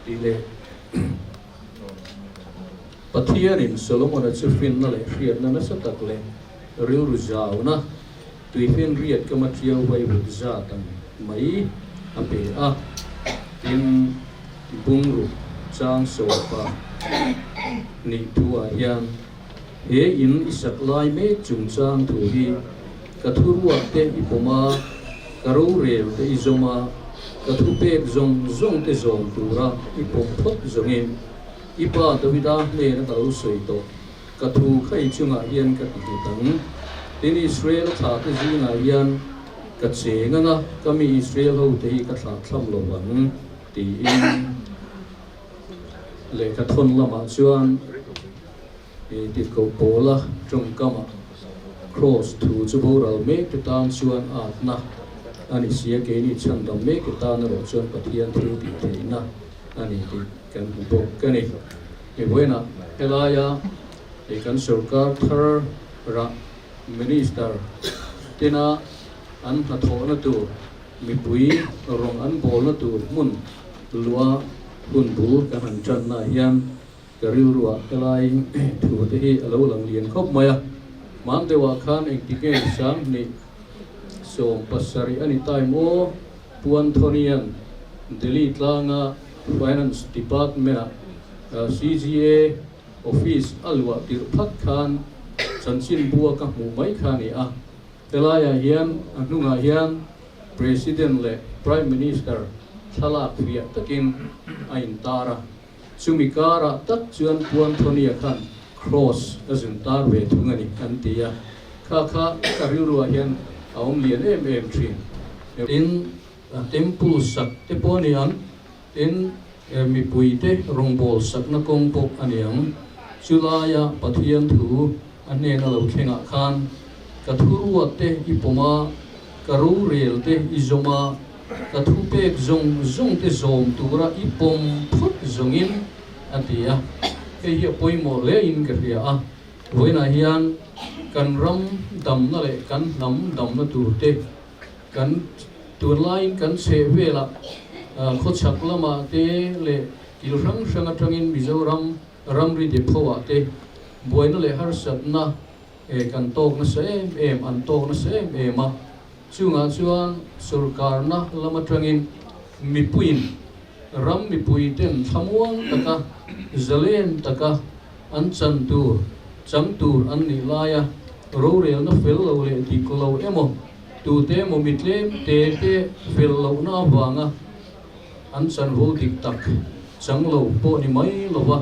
ti le pathian in Solomon a chufin na le riat na sa tak le riu ru zau na tui fin riat ka matriau vai bu za tan mai ape a tin bungru chang so pa ni tua hian he in isak lai me chung chang thu hi kathurua te ipoma karo rel te izoma kathu pek zong zong te zong tura ipom thot zongin ipa tawida me na kalo soi to kathu khai chunga hian ka ti tang tin Israel tha te zina hian ka chenga na kami Israel ho te ka thla thlam lo wan ti in le ka thon lama chuan e ti ko pola trong kama cross thu chu boral me te tang chuan at na ani sia ke ni chandam me ke ta na ro chuan pathian thu ti theina ani ti kan bok kani e buena elaya e kan sarkar thar ra minister tena an na thona tu mi pui rong an bol na tu mun lua hun bu ka han chan na hiam ka riu ruwa elai thu te hi alo lang lian khop maya man dewa khan ek tiken sang ni so pasari ani time o puan thonian delhi tlanga finance department CGA office alwa tir phak khan chanchin bua ka mu mai khani a telaya hian anunga hian president le prime minister thalak via takin ain tara sumikara tak chuan puan thonia khan cross azin tar ve thungani antia kha kariurua hian aum lian em thin in temple sak te ponian in mi puite rongbol sak na kongpok aniang chulaya pathian thu anne na lo khenga khan kathurua te ipoma karu rel te izoma kathu pek zong te zom tura ipom phut zongin atia ke hi poimo le in ka ria a voina hian kan ram dam na le kan nam dam na tur te kan tur lain kan se vela khochak lama te le kilrang sanga tangin mizoram ramri de phowa te boina le har sat na e kan tok na se em an tok na se em ma chunga chuan sarkar na lama tangin mipuin ram mipui ten thamuang taka zalen taka an chan tur cham tur an ni laya ro rel na fel lo le ti ko lo emo tu te mo mitlem te fel lo na wanga an chan ho dik tak chang lo po ni mai lova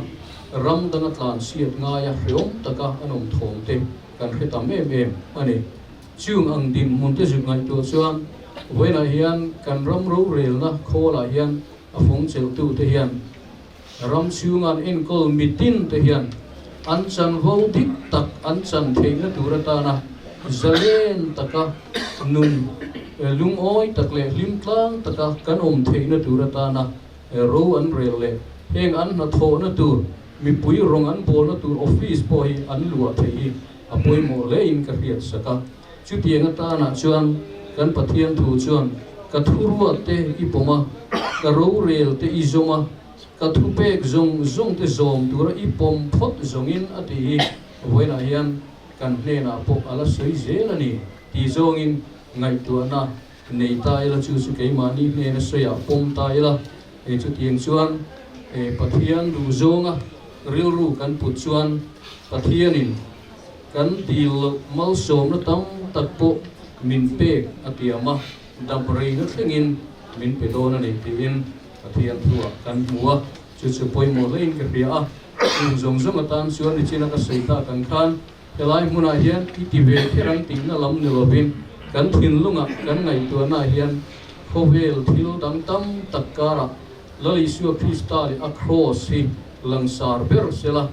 ram dana tlan siat nga ya hriom taka anom thom te kan hetam em ani chung ang din mun te zung ngai tu chuan voina hian kan ram ro rel na khola hian a phong chel tu te hian ram chungan in kol mitin te hian an chan ho dik tak an chan theina turata na zalen taka nun lung oi takle lim tlang taka kan om theina turata na ro an rel le heng an na tho na tur mi pui rong an bol na tur office boy an lua thei apoi mo le in ka riat saka chu tianga ta na chuan kan pathian thu chuan ka thurua te ipoma ka ro rel te izoma ka thu pek zong te zom tura ipom phot zongin ati voina hian kan hnena pok ala sei zelani ti zongin ngai tuana nei tai la chu su ke mani hne soya pom tai la e chu tiang chuan e pathian du zonga ril ru kan put chuan pathianin kan dil mal som na tam takpo min pek atiama dabrei na thengin min pedona nei tin pathian thua kan mua chu poi mo lein ka ria zong atan chuan ni china ka seita kan khan helai muna hian ti ve therang tin na lam ni lovin kan thin lunga kan ngai tu na hian khovel thil dang tam takkara lali su krista le across hi langsar ber sela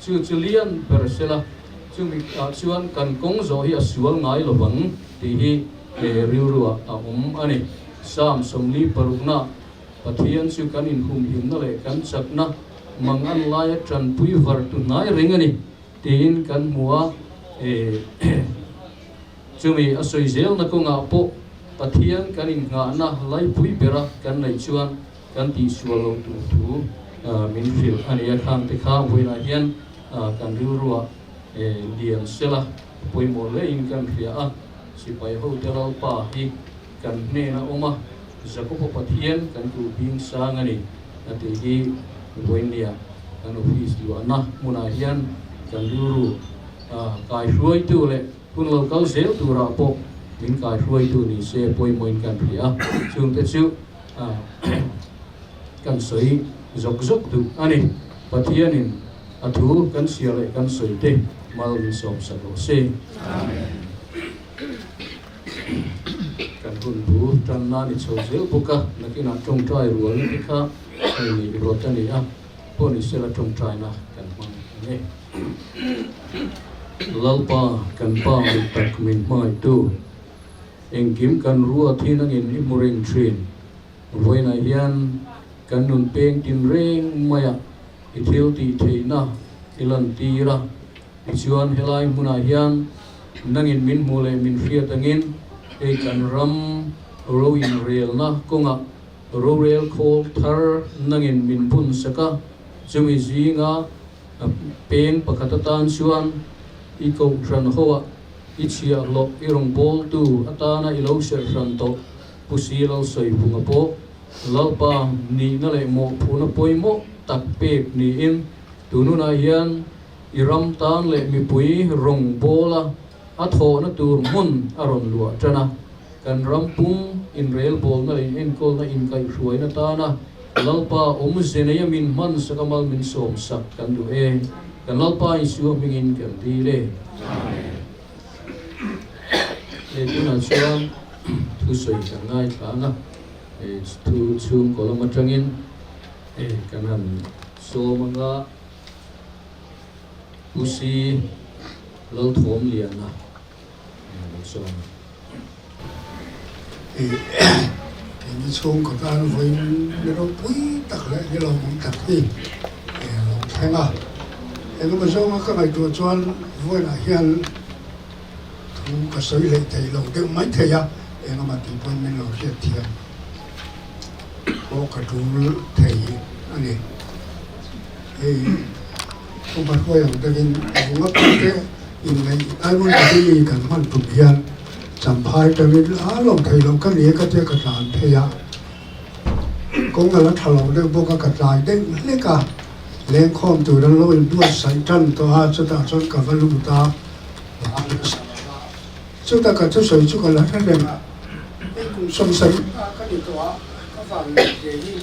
chu lian ber sela chu mi chuan kan kong zo hi asual ngai lovang ti hi le riurua a ani sam somli parukna pathian su kan in hum him na le kan chakna mangan lai tran pui var tu nai ringani tin kan mua chumi asoi zel na ko nga po pathian kan in nga na lai pui bera kan nei chuan kan ti sualo tu min fil ania khang te kha voina hian kan riu ruwa lian sela poimo le in kan ria a sipai ho te ral pa hi kan ne na oma zakopo pathian kan tu bing sang ani ati hi voinia kan office lu ana muna hian kan riu ru kai ruai tu le kun lo kau zel tu ra po min kai ruai tu ni se poimo in kan ria chung te chu kan soi zok zok tu ani pathianin athu kan siale kan soi te mal min som sa lo se amen kan hun bu tan na ni chho zel buka nakina tong trai rual ni kha ni rotani a poni sela tong trai na kan mang ne lalpa kan pa tak min mai tu engkim kan ruwa thinang in imuring trin voina hian kan nun peng tin reng maya ithil ti theina ilan tira ichuan helai muna hian nangin min mule min fiat angin e kan ram ro in rel na konga ro rel khol thar nangin min pun saka chumi zinga peng pakhatatan chuan i ko ran hoa i chia lo i rong bol tu atana i lo ser ran to pusi lo soi bunga po lalpa ni na le mo phuna poimo tak pek ni in tununa hian iram tan le mi pui rong bola atho na tur mun aron lua tana kan rampung in rail bol na le in kol na in kai ruai na ta na lalpa om zenaya min man sakamal min som sak kan du e kan lalpa isu mingin kan ti le e tuna chuan thu soi kan ngai ta na thu chung kolam atangin kanan so manga usi lo thom lian na so cái chung của ta với nó quý đặc lại cái lòng muốn đặc đi lòng thanh à cái nó mà do các ngày tuổi cho với là hiện thu cái sợi lệ thầy lòng cái mấy thầy à cái nó mà tìm quân mình lòng hiện thiền có cái thu thầy anh ấy không phải quay ở đây cũng ngấp cái in này ai muốn cái gì cần hoàn tụng hiền chẳng phải tại vì lòng thầy lòng cái này cái cái làm thầy à cũng là thằng lòng đây vô cái lại đây lấy cả lên khom từ đó lôi đua sải chân to ha cho ta cho cả văn lục ta chúng ta cả cho sợi chúng ta là thế này mà cùng song sánh cái điều đó các bạn gì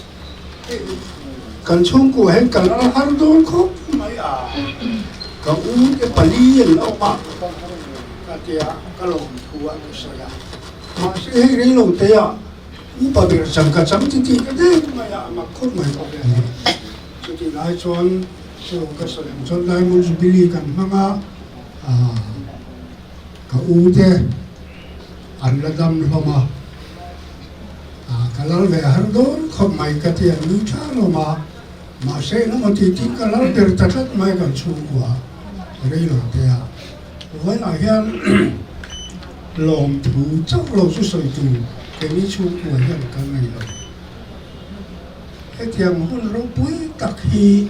cần chung của hết cần ăn đốn khóc mấy à cái uống cái bali lâu mà cái tia cái lòng thua cái sợi à mà cái cái lòng tia u bà bị chẳng cả chẳng thì cái đấy mà khóc mấy cái này cho thì lại chọn cái sợi chọn lại muốn giúp đi cần mang cái uống thế ăn là đâm lo mà kalau về hàng đốn không mấy cái tiền lưu trả lo mà sẽ nó một tí kalau để tất cả mấy cái chung của đây là thế à với lại hiện lòng thú chắc lòng xuất sợi thú cái này chung của hiện cái này rồi cái tiền hôn rong bui đặc hi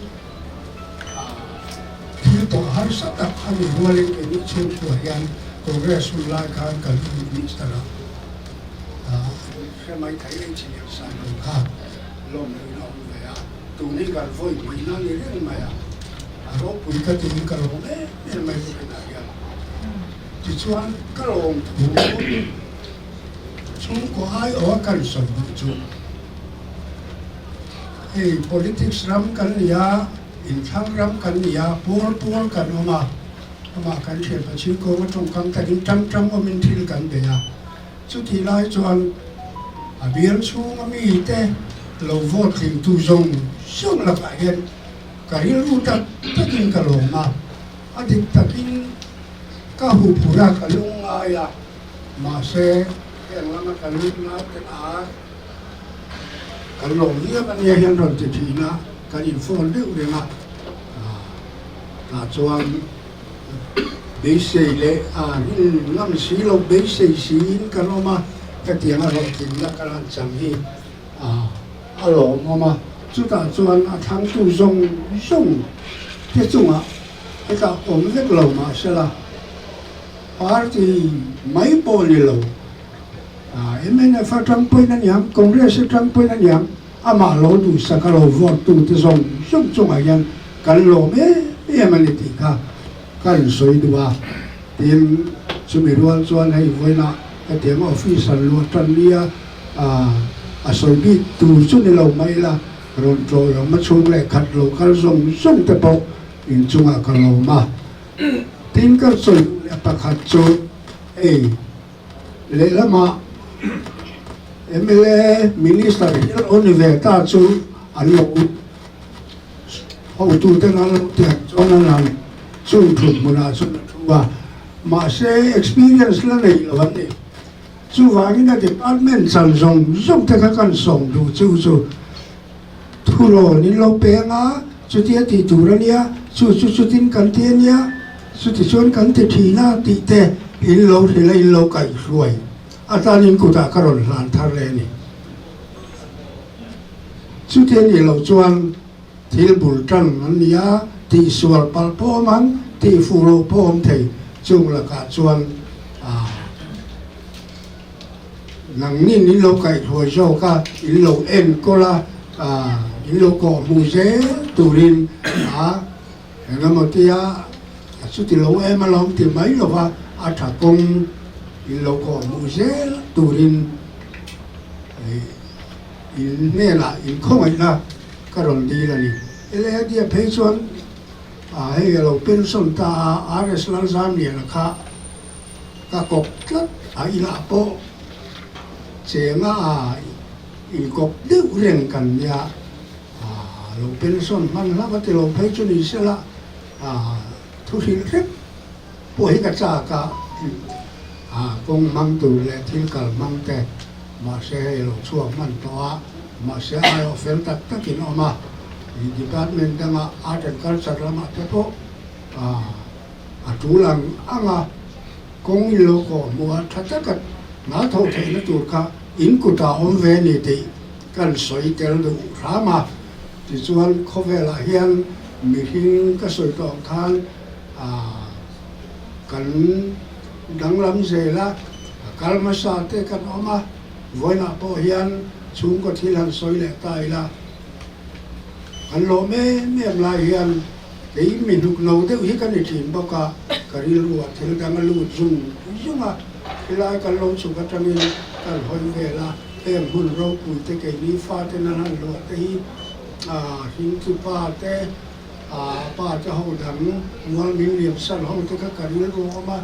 thì tổ har sát đặc hay mua lên cái này chung của hiện có cái số lại cái gì đó cái máy thấy anh chị em sai rồi ha lòng về à tụi này gần vui mình nó như thế này à rồi bùi cái tiếng cái lòng đấy nên mày cái này à chỉ choan cái lòng thủ chúng có ai ở căn sống chú hey politics ram kan ya in thang ram kan ya por kan mà kan thiệt là chỉ có trong căn ta trăm mà mình thiên kan về à chú thì lại choan biến xuống mà mi te lâu vô tình tu dùng xong là phải hiện cái lưu đặt tất nhiên cả lồng mà anh định tất nhiên các hủ phụ ra cả lông ai à mà sẽ cái là cái lông nó cái lồng như cái này hiện rồi thì nó cái info lưu đấy mà là cho anh bế xây lệ ngắm xí lâu bế xây xí cái nó mà cái tiếng là tiếng là cái làm chẳng hi alo mama chú ta chuan a thang tu zong thế chung cái cả ổn rất lâu mà sẽ là party mấy bộ đi lâu em nên phát triển point anh em congress trang point anh em ama lâu tu sa cái lâu vote tu thế zong chung anh em cái lâu mấy em anh đi cả cái soi đua tìm chuẩn bị luôn chuan hay với na cái tiếng office luôn trần lia soi bị tu chút đi lâu mấy là rồi rồi mà chung lại khát lâu cái zong thế bộ in chunga kaloma tin ka choi pakhat chu le lama MLA minister university chu alo ho tu te na lo te chona na chu thu muna chu wa ma se experience la nei lo ne chu wa ni na department san zong te ka kan song du chu thu lo ni lo pe nga chu ti ti tu ra nia chú tin cần tiền nhá chú thì chọn cần tiền thì na thì thế in lâu thì lấy lâu cái rồi ta nên cụ ta cái rồi làm thằng này nè chú tiền thì lâu chọn thì bùn trăng anh nhá thì sual palpo mang thì phù lô pom thì chung là cả chọn nang nín in lâu cái rồi cho cả in lâu en cola in lâu cỏ mùi turin nga mo tia su ti lo em alom ti mai lo wa tha kong in lo ko mu je turin in ne la in khong ai la ka ron di la ni ele dia pe chuan he lo pen son ta rs lan zam ni la kha ka kop tlat ai la po che nga in kop de reng kan ya lo pen son man la ba ti lo pe chu ni se la thu hi rep po hi ka cha ka kong mang tu le thil kal mang te ma se lo chuak man to ma se ai ofen tak takin oma i department danga art and culture lama te po tu lang anga kong i lo ko mo tha takat na tho the na tur ka in ku ta om ve ni ti kan soi tel du rama ti chuan khovela hian mi hing ka soi tong khan kan dang lam ze la kalma sa te kan oma voina po hian chung ko thil han soi le tai la kan lo me la hian dei mi nuk no de hi kan ni thin ba ka kari lu thil dang lu zunga lai kan lo chu ka tangin kan hoi ve la em hun ro pu te ke ni fa te na han lo te hi hin tu pa te pa cha ho dang ngol min liam san ho te ka kari lu ma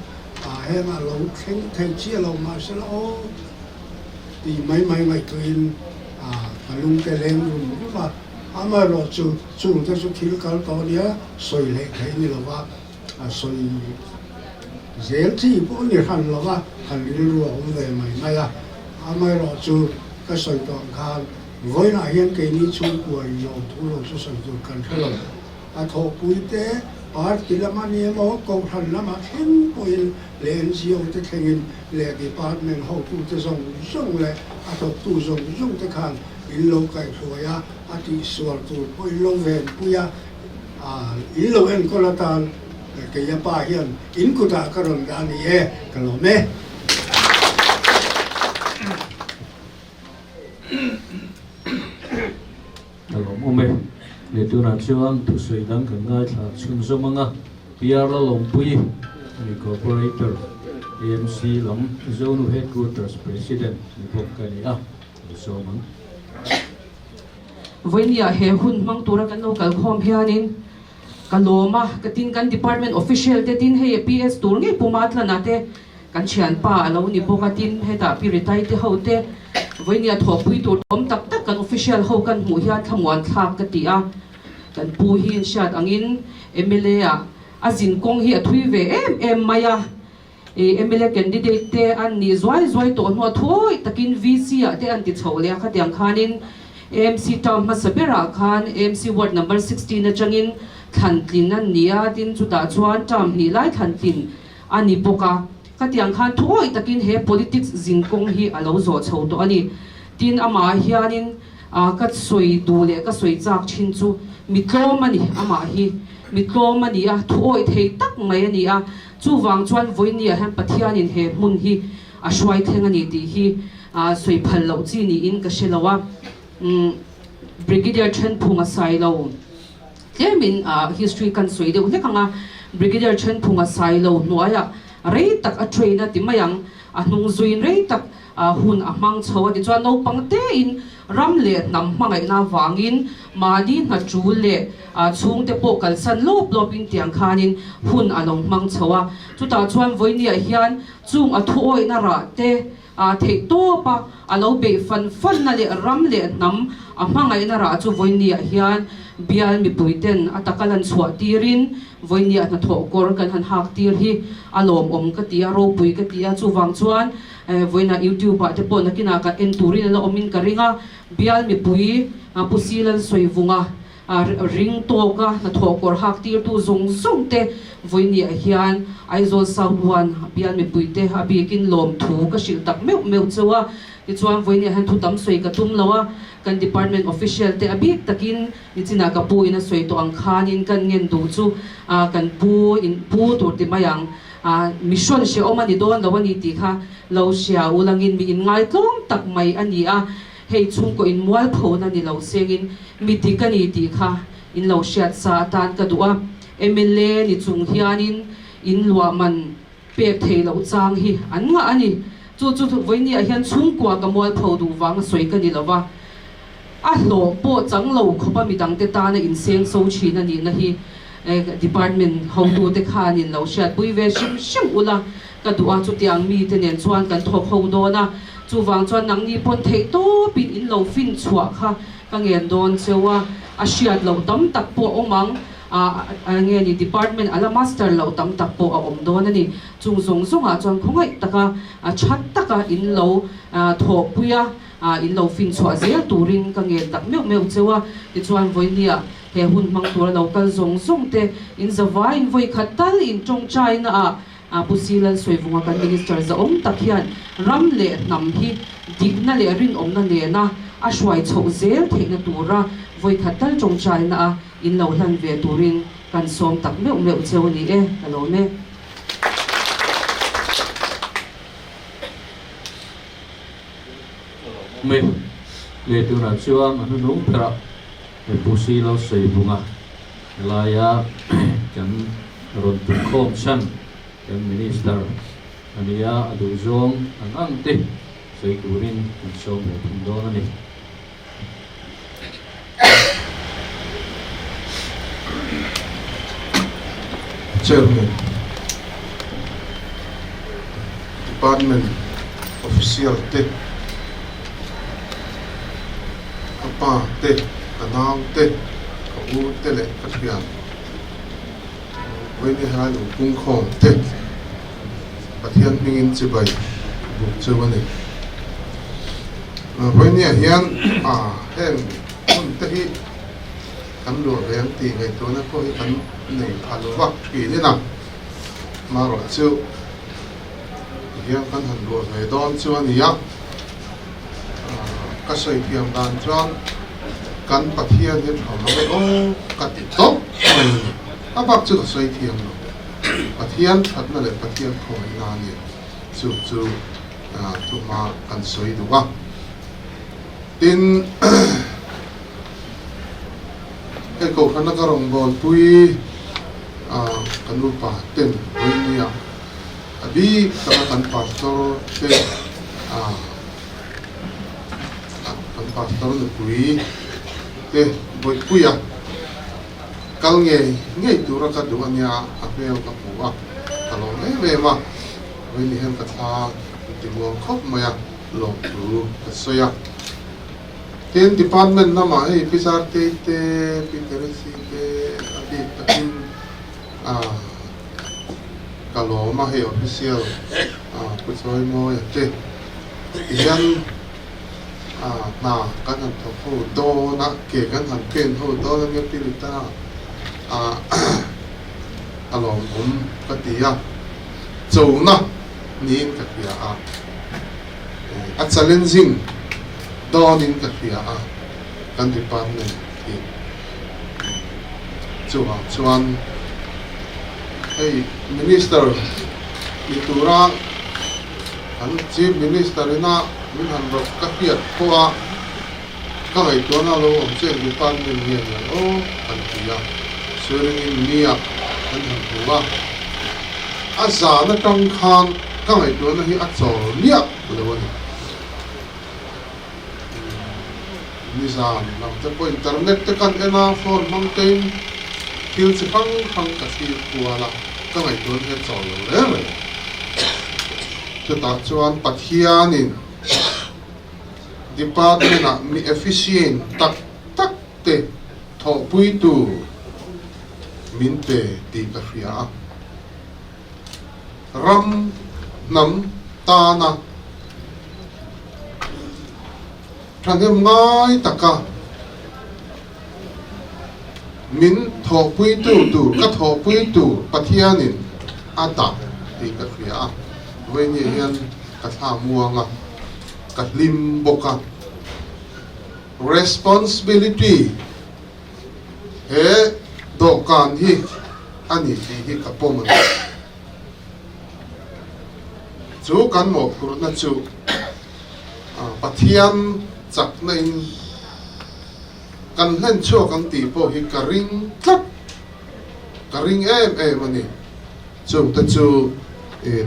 he ma lo theng theng chi lo ma se lo ti mai tuin kalung te leng rum ma ama ro chu te chu thil kal to nia soi le khai ni lo wa soi zel chi po ni han lo wa han ri ru om ve mai ya ama ro chu ka soi tong khan voi na hian ke ni chu ku yo thu lo chu soi tu kan thelo tho pui te par kilama ni mo ko han lama hen poin len siêu te thengin le department ho tu te song le tho tu song te khan in lo kai thoya ati sual tu poi lo ven puya in lo en ko la tan ke ya pa hian in ku ta ka ron ga ni e ka lo me Hello, mome. Le tu na chuang tu sui dang kan ngai tha chun zo manga PR la lom pui ni corporator AMC lam zone headquarters president ni pok ka ni so mang voinia he hun mang tura kan no kal khom hianin kaloma katin kan department official te tin he PS tur nge pumatla na te kan chian pa alo ni bokatin he ta pi retire te hote voinia thopui tur tom tak tak kan official ho kan mu hian thamwan thak ka ti a kan pu hi shat angin MLA azin kong hi athui ve em maya MLA candidate te an ni zoi to no thoi takin VC te an ti chhole kha tiang khanin AMC town masabera khan AMC ward number 16 na changin thantlin an nia tin chuta chuan tam ni lai thantlin ani boka katiang khan thoi takin he politics jingkong hi alo zo chho to ani tin ama hianin ka soi du le ka soi chak thin chu mitlom ani ama hi mitlom ani a thuoi thei tak mai ani a chu wang chuan voinia han pathian in he mun hi a hruai thleng ani ti hi soi phal lo chi ni in ka shelawa Brigadier Chen Phunga sai lo tlemin history kan soi de le kanga Brigadier Chen Phunga sai lo noaya rei tak a train a timayang a hnung zuin rei tak hun a mang chawa ti chuan no pangte in ram le nam hmangai na wangin mani na chu le chung te po kal san lop lopin tiang khanin hun along mang chawa chuta chuan voinia hian chung a thuoi na ra te thei to pa alo be fan na le ram le nam a hmangai na ra chu voinia hian bial mi puiten atakalan chhuah tirin voinia na tho kor kan han hak tir hi alom om ka tia ro pui ka tia chu wang chuan voina YouTube te po na kina ka enturin la omin ka ringa bial mi pui pusilan soivunga ring to ka na tho kor hak tir tu zong te voinia hian aizol sauwan bial mi pui te abikin lom thu ka shil tak meu chawa ti chuan voinia han thu tam soi ka tum lawa kan department official te abik takin ichina ka pu ina soi to ang khanin kan ngen du chu kan pu tur ti mayang mission she omani don lawani ti kha lo sia ulangin mi in ngai tlom tak mai ani a hei chung ko in mual pho na ni lo sengin mi ti kani ti kha in lo siat sa tan ka duwa MLA ni chung hianin in lua man pek thei lo chang hi an nga ani chu voinia hian chung kwa ka mual pho du wang soi ka ni lawa lo po chang lo khopa mi dang te ta na in seng so chi na ni na hi department how to te khan in lo shat pui ve shim ula ka duwa chu tiang mi te nen chuan kan thok ho do na chu wang chuan nang ni pon thei to pin in lo fin chua kha ka ngen don chewa a shiat lo tam tak po omang nge ni department ala master lo tam tak po a om don ani chung zong a chuan khongai taka chat taka in lo thok puya in lo fin chua zel turin ka ngen tak meu chewa ti chuan voinia he hun mang tur local zong te in zawa in voi khatal in chong china pusilan soivunga kan minister za om takhian ram le nam hi digna le rin om na le na a shwai chho zel theina tura voi khatal chong china in lo hlan ve turin kan som tak meu cheu ni alo ne me le tu na chuan anu nu phra pusi lo sei bunga laya kan ron tu khom chan kan minister ania adu zong ang te sei turin kan som le thum do na ni Chairman, Department Official te, Apa te, Kanao te, Kau te le Katpian, Wini Halu Kung Khom te, Pathian Mingin Chibay, Buk Chawani. Wini Hian Hen te hi kan lo reng ti ngai to na ko hi kan nei alu wak pi ni na ma ro chu hian kan han lo ngai don chu ani ya ka soi thiam dan chuan kan pathian hin hom ngai o ka ti to a bak chu ka soi thiam lo pathian that na le pathian khoi na ni chu tu ma kan soi du wa tin cái cầu khăn nó có rồng bồn pui kan lu pa ten voinia abi ka kan pastor te kan pastor le pui te boi puya kal nge tu ra ka du ania apel ka puwa kalon ve ma voinia hem ka tha ti mo khop ma ya lo tu ka soya Ten department nama pisar te pinteresi te abi takin kalau mah official kusoi mo ya te iyan na kan han thofu do na ke kan han pen ho do na nge pilita alom katia chou na nin katia challenging Donin katia kan department hi chuan hey minister itura an chief minister ina min han ro ka hiat khoa ka ngai to na lo om che department ni ya o an tia suring in nia an han huwa asa na tang khan ka ngai to na hi a chol nia lo ni nizam lam te po internet te kan ena for mountain thil chi phang ka thil kuala ka ngai to he chol lo le chu ta chuan pathianin department a mi efficient tak te tho pui tu min te ti ka hria ram nam ta na thangem ngai taka min tho pui tu ka tho pui tu pathianin ata ti ka hria we ni hian ka tha muanga ka lim boka responsibility he dokan hi ani hi ka pom chu kan mo kur na chu pathian chak na in kan hlen chu kan ti po hi ka ring tlap ka ring em ani chu ta chu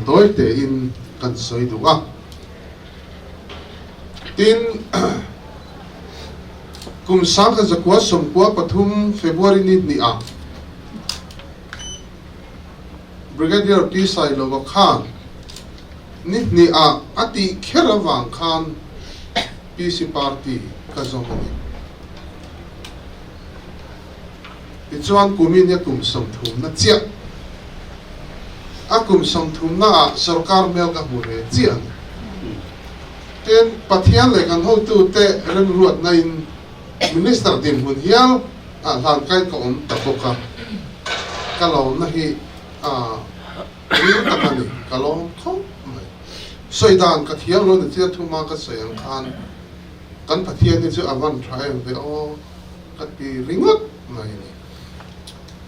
toy te in kan soi du a tin kum sang ka zakwa somkwa pathum February ni a Brigadier T Sai Lova Khan ni a ati kherawang Khan PC party ka zomani ichuan kumin ya kum som thum na chia akum som thum na sarkar mel ka hure chia ten pathian le kan ho tu te ren ruat na in minister din hun hial lan kai ko om tapoka kalau na hi ni takani kalau kho soidan ka thiang lo ni chia thuma ka sayang khan kan pathian ni chu awan thai ve o ka pi ringot mai ni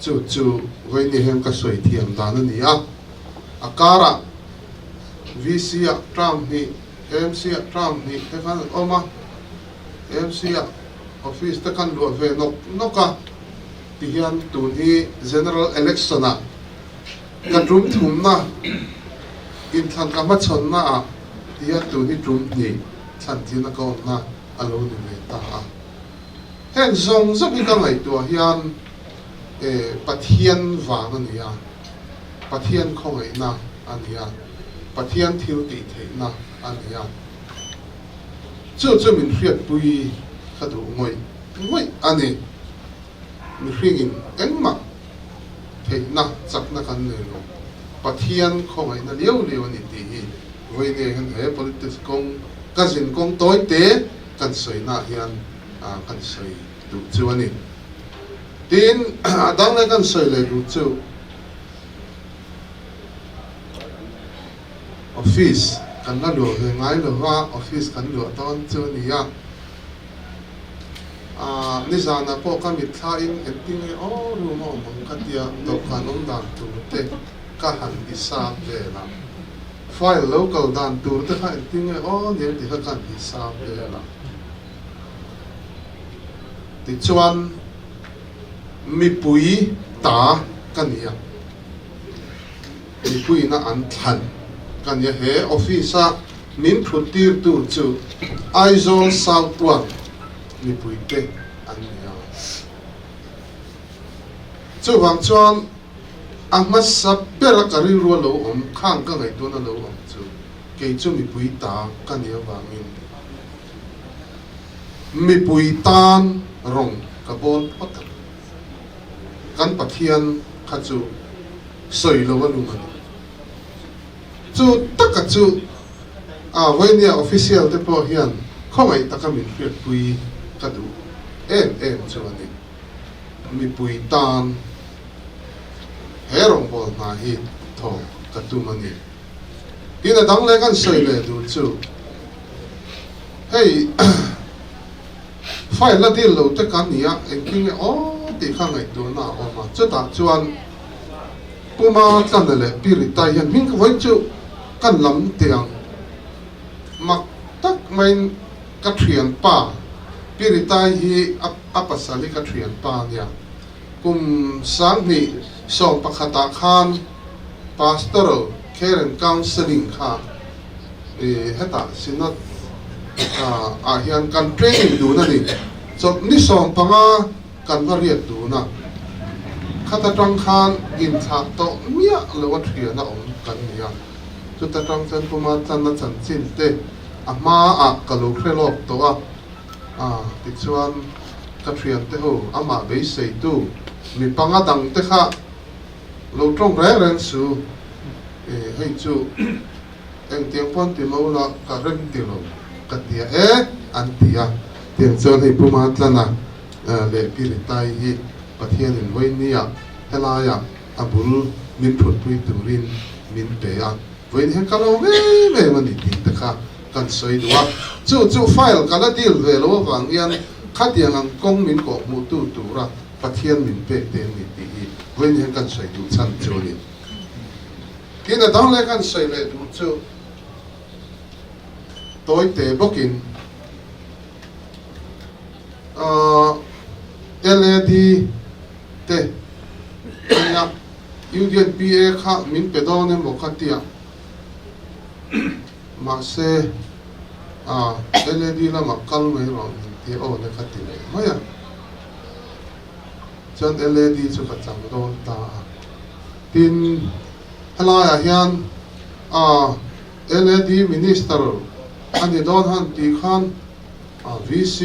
chu voi ni hem ka soi thiam dan ni a akara VC a Trump ni MC a Trump ni te kan oma MC a office te kan lo ve noka ti hian tu ni general election a ka drum thum na in than ka ma chon na a ti hian tu ni drum ni than ti na ko na alo ni me ta a hen zong zabi ka ngai tu hian pathian wa na ni a pathian khong ai na ania pathian thil ti thei na ania chu min hriat pui khadu ngoi ani mi hringin engma thei na chak na kan ne lo pathian khong ai na leo ni ti hi voi ne han he politics kong kazin kong toy te kan soi na hian kan soi tu chu ani tin dang le kan soi le du chu office kan na lo he ngai lo wa office kan lo ton chu ni ya ni zana po ka mi tha in enting o ru mo mong ka tia do kanon dan tu te ka han isa ve la file local dan tu te ka enting o ni ti ka kan isa ve la ti chuan mi pui ta kan ya mi pui na an than kan ya he office a min thutir tu chu Aizol South 1 mi pui te an ya chu wang chuan ahmad sabela kari ro lo om khang ka ngai tu na lo om chu ke chu mi pui ta kan ya wangin mi pui tan rong ka bon pot kan pathian kha chu soi lo wa lu man chu taka chu voinia official te po hian khomai taka min hriat pui ka du em chu ani mi pui tan herong bol na hi tho ka tu mani ina dang le kan soi le du chu hey file la deal lo te kan nia en king o ti kha ngai tu na o ma chu ta chuan puma tlan le pirita hian min ka voi chu kan lam tiang mak tak main ka thian pa pirita hi apasali ka thian pa nia kum sang ni som pakhata khan pastoral care and counseling kha heta sinat a hian kan training du na ni so ni som panga kan variat du na khata tang khan in thak to mia lo thria na om kan nia chu ta tang chan puma chan na chan chin te ama a kalu khrelok to a ti chuan ka thian te ho ama be sei tu mi panga dang te kha lo trong re ren su hei chu eng tiang pon ti mo la ka ren ti lo ka tia an tia tiang chuan hei puma tlana le piritai hi pathian in voi nia helaya abul min thut pui turin min pe a voi he ka lo me mani ti te kha kan soi duwa chu file kala deal ve lo wang yan khatiang ang kong min ko mu tu ra pathian min pe te ni ti voi he kan soi du chan chu ni kina dang le kan soi le du chu toy te bokin LED te ya Union PA kha min pe do ne mo khatia ma se LED la makal mai ro ti o ne khati le maya chan LED chu ka chang do ta tin hala ya hian LED minister ani don han ti khan VC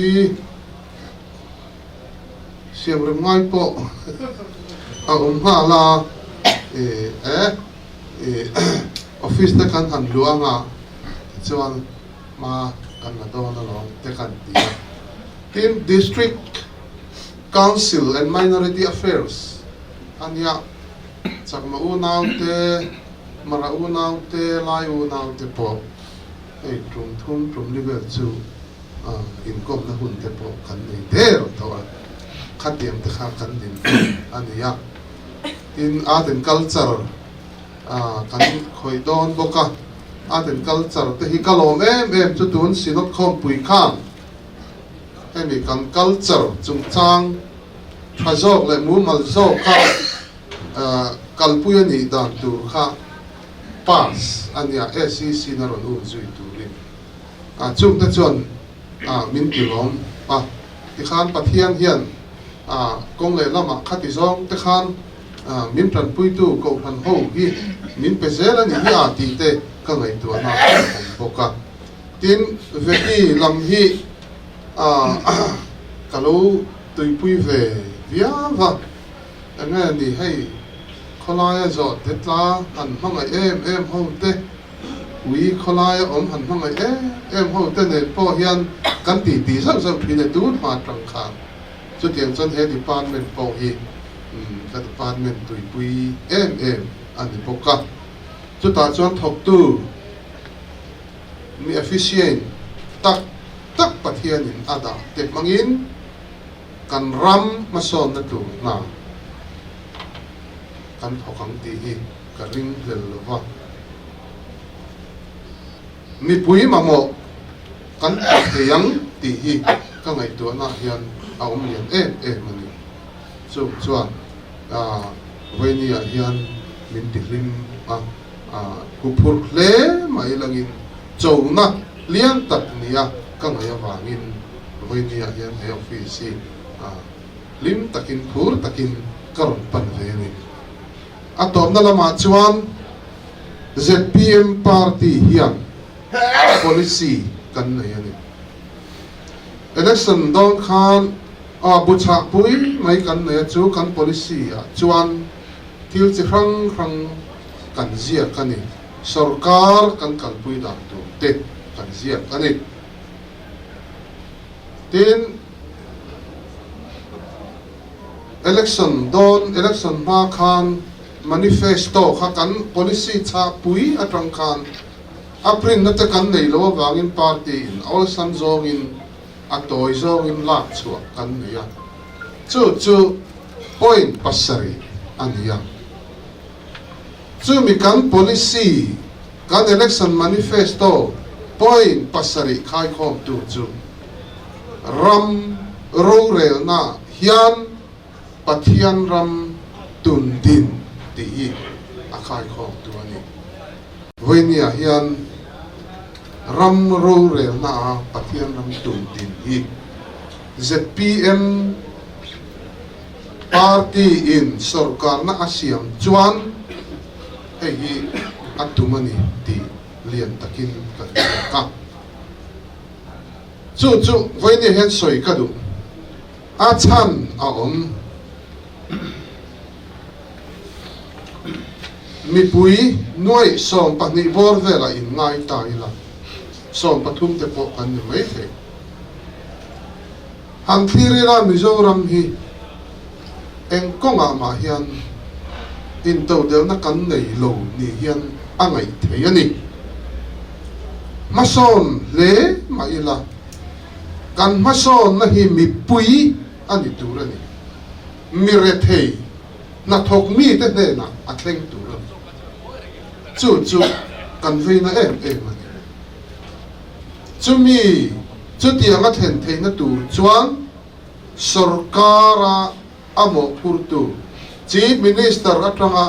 siam rum ngai po ha la office te kan han luanga chuan ma kan na do na lo te kan ti tin district council and minority affairs ania chakma u naw te mara u naw te lai u naw te po ei trum level chu income na hun te po kan nei te ro to khatiam te kha kan din ania in art and culture kan khoi don boka art and culture te hi kalom em chu tun sinot khom pui khan hemi kan culture chung chang thajok le mu mal zo kha kalpuya ni dan tu kha pass ania SEC na ron u zui tu rin chung te chuan min tilom ti khan pathian hian kong le lama khati zong te khan min tran pui tu ko han ho hi min pe zela ni hi ti te ka ngai tu na boka tin veki lam hi kalau tui pui ve via va anga ni hei kholaya zo tetla han hanga em ho te ui kholaya han hanga em ho te ne po hian kan ti sa phine tu ma tang khan chu tiang chan he department po hi ka department tui pui em ani boka chu ta chuan thok tu mi efficient tak pathian in ada te mangin kan ram mason na tu na kan thokang ti hi ka ring lel wa mi pui mamo kan te yang ti hi ka ngai tu na hian aum lian em mani chuan voi ni a hian min ti lim kupur hle mai langin chona lian tak nia ka ngai awangin voi ni a hian he office lim takin phur takin karon pan ve ni atom na lama chuan ZPM party hian policy kan nei ani election don khan bucha pui mai kan nei chu kan policy chuan thil chi hrang kan zia kani sarkar kan pui da tu te kan zia kani tin election ma khan manifesto kha kan policy cha pui atang khan aprin na te kan nei lo wangin party in all san zong in a toy zo in lak chuak kan nia chu point pasari ania chu mi kan policy kan election manifesto point pasari khai khom tu chu ram ro rel na hian pathian ram tun din ti a khai khom tu ani voinia hian ram ro rel na pathian ram tun din hi ZPM party in sarkar na asiam chuan hei hi atumani ti lian takin ka chu voini hen soi ka du a chan a om mi pui noi som pahni bor vela in ngai tai la som pathum te po kan ni mai the han thiri ra mizoram hi eng konga ma hian in to del na kan nei lo ni hian angai the ani mason le ma ila kan mason na hi mi pui ani turani mi re thei na thok mi te ne na a thleng tur chu kan ve na em ani chu mi chu ti anga then thei na tur chuan sarkara amo purtu chief minister atanga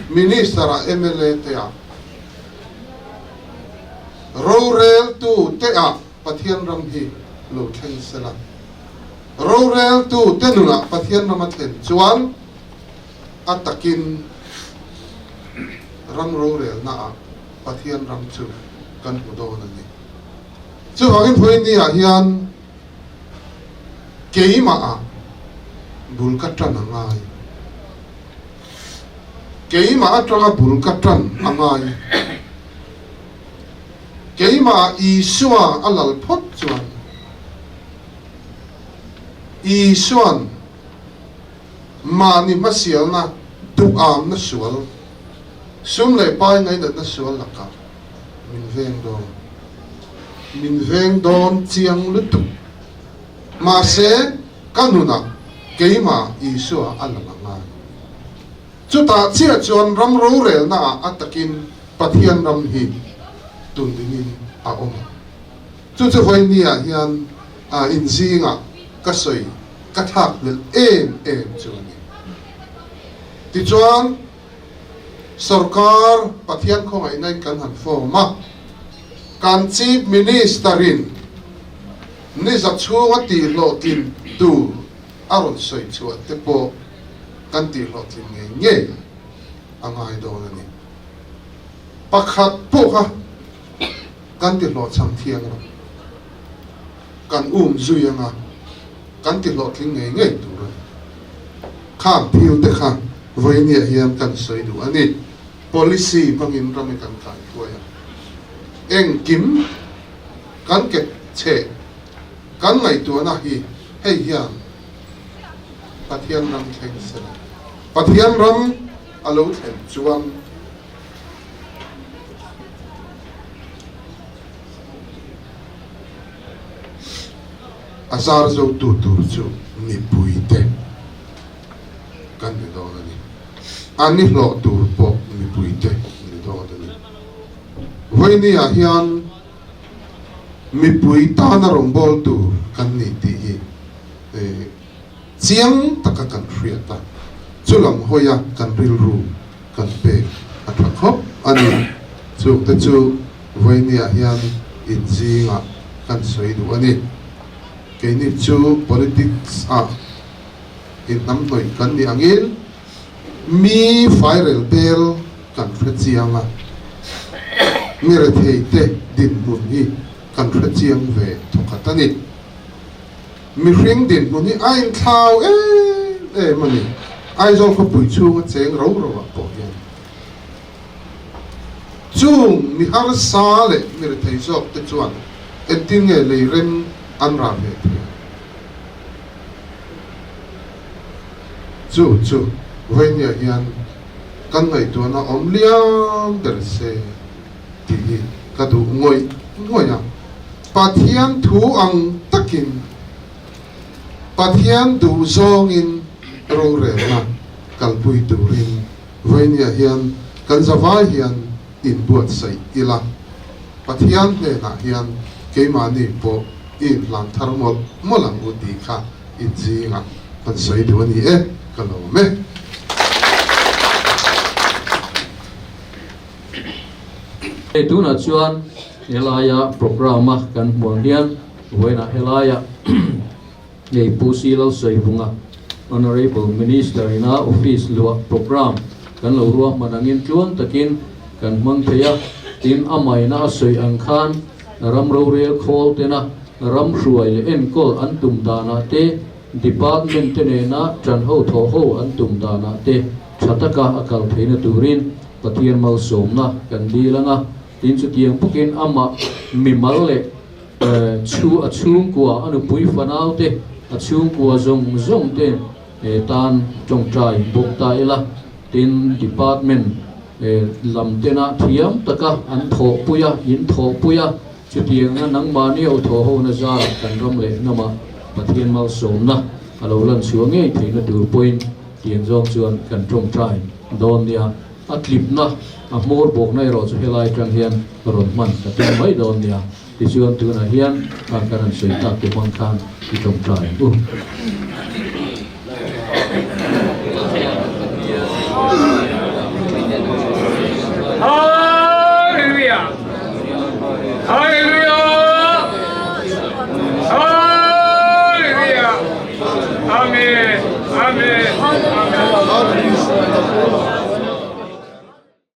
minister a MLA te a rorel tu te a pathian ram hi lo theng sela rorel tu te nuna pathian ram athen chuan atakin ram rorel na a pathian ram chu kan hudo na ni chu hangin phoi ni a hian keima a bul katran angai keima atanga bul katran angai keima isua alal phot chuan isuan mani masial na tu am na sual sum le pai ngai na sual laka min veng don chiang lutu ma se kanuna keima isua alalanga chuta chia chuan ram ro rel na atakin pathian ram hi tundingin a om chu hoi nia hian a inzinga kasoi kathak lel em chuani ti chuan sarkar pathian khongai nai kan han forma kan chief ministerin ni za chunga ti lo tin tu aron soi chuat te po kan ti lo tin nge angai do ni pakhat po ha kan ti lo cham thiang ro kan zuyanga kan ti lo tling nge tu ro kham thiu te kha voinia hian kan soi du ani policy bangin ram kan kai tuaya eng kim kan ke che kan ngai tu na hi hei hian pathian ram theng sela pathian ram alo theng chuan azar zo tu chu mi pui te kan ni do ni ani lo tur po mi pui te ni do ni voini a hian mi pui ta na rom bol tu kan ni ti chiang taka kan hriata chulam hoya kan ril ru kan pe athak hop ani chu te chu voini a hian in jinga kan soi du ani keini chu politics a in nam noi kan ni angil mi viral bel kan chianga mi re thei te din mun hi kan chiang ve thokatani mi hring din mun hi ain thau mani ai zo kho pui chu nga cheng ro a po hian chung mi har sa le mi re thei zok te chuan entin nge le rem an ra ve chu voinia hian kan ngai tu na om liam der se ti ka du ngoi ya pathian thu ang takin pathian du zong in rong re na kalpui turin voinia hian kan zawai hian in buat sai ila pathian ne na hian keimani po in lang tharmol molang uti kha in jinga kan sai du ani e kalo me tuna chuan helaya programa kan muang hian voina helaya nei pusi lo sei bunga honorable minister ina office lua program kan lo ruak manangin chuan takin kan mang theya tin amai na sei ang khan ram ro rel khol tena ram hruai le en kol an tum dana te department te ne na tran ho tho ho an tum dana te chataka akal theina turin pathian mal somna kan dilanga tin chu tiang pukin ama mimal le chu achung kwa anu pui fanau te achung kwa zong zong te tan chong trai bok ta ila tin department lam tena thiam taka an tho puya in tho puya chu tiang na nang ma ni au tho ho na za kan ram le nama pathian mal somna alo lan chuange theina tur point tiang zong chuan kan chong trai don nia a clip na a mor bok nai ro chu helai tang hian ron man ta tin mai don nia ti chuan tu na hian ka karan sei tak te mang khan ti chong trai Hallelujah! Hallelujah! Hallelujah! Amen! Amen! Amen!